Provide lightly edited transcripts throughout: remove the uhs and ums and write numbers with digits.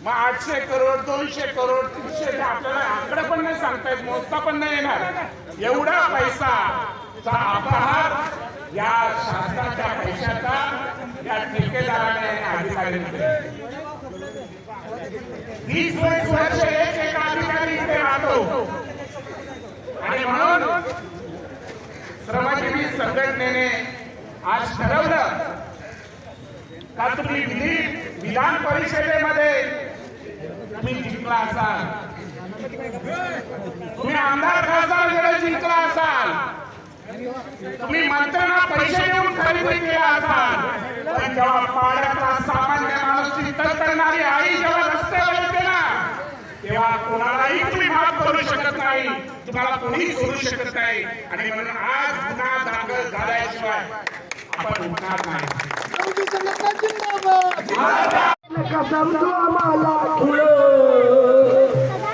मग 800 करोड 200 करोड 300 आपल्याला आकडे पण नाही सांगता येत, मोजता पण नाही येणार एवढा पैसा अपहार या शासनाच्या पैशाचा या ठेकेदाराने अधिकाऱ्यांनी केला. 20 वर्ष एक अधिकारी इथे राहतो आणि म्हणून श्रमजीवी संघटनेने आज ठरवलं का तुम्ही विधान परिषदेमध्ये तुम्ही जिंकला असाल, तुम्ही आमदार खासदार जिंकला असाल, तुम्ही मंत्र्यांना पैसे देऊन खरेदी केला असाल, पण जेव्हा पाड्याचा सामान्य माणूस चिंतन करणारी आई जेव्हा रस्त्यावर येते ना, तेव्हा कोणालाही तुम्ही माफ करू शकत नाही, तुम्हाला कोणी सोडू शकत नाही. आणि म्हणून आज गुन्हा दाखल झाल्याशिवाय आपण उठणार नाही.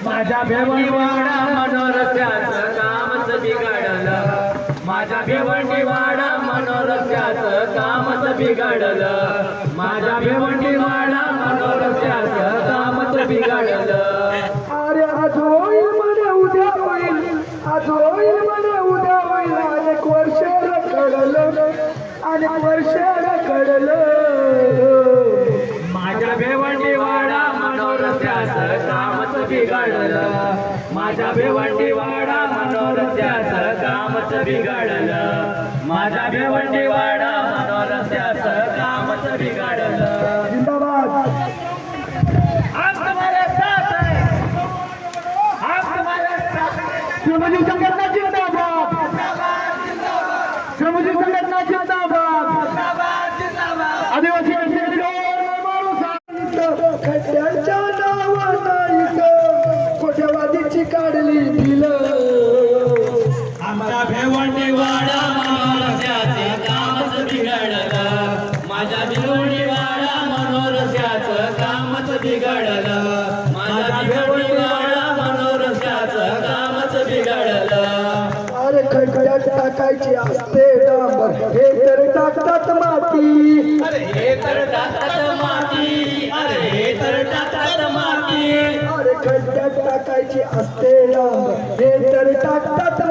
माझ्या भेवंडीवाडा मनोरस्त्याचं कामच बिघडलं, माझ्या भेवंडीवाडा मनोरस्त्याचं कामच बिघडलं, माझ्या भेवंडीवाडा मनोरस्त्याचं कामच बिघडलं. अरे आज होईल म्हणे उद्या होईल, आज होईल म्हणे उद्या होईल, अनेक वर्ष रखडलं, अनेक वर्ष रखडलं. माझ्या भेवंडीवाडा मनोरस्त्याचं कामच बिघडलं, माझ्या भेवंडीवाडा मनोरस्त्याचं कामच बिघडलं, माझ्या भेवंडीवाडा मनोरस्त्याचं कामच बिघडलं. जिंदाबाद. हम तुम्हारे साथ हैं, हम तुम्हारे साथ हैं. श्रमजीवी संघटना जिंदाबाद, श्रमजीवी संघटना जिंदाबाद. आदिवासी खड्ड्यांच्या नावानं इथं कोट्यावादीची काढली दिलं. आमच्या भेवंडीवाडा मनोरस्त्याचं कामच बिघडलं, माझ्या भेवंडीवाडा मनोरस्त्याचं कामच बिघडलं, माझ्या भेवंडीवाडा मनोरस्त्याचं कामच बिघडलं. अरे खड्ड्यात टाकायची असते डांबर, हे तर टाकतात माती. अरे हे तर टाकतात माती, अरे हे तर टाकतात माती. अरे खड्ड्यात टाकायची असते डांबर, हे तर टाकतात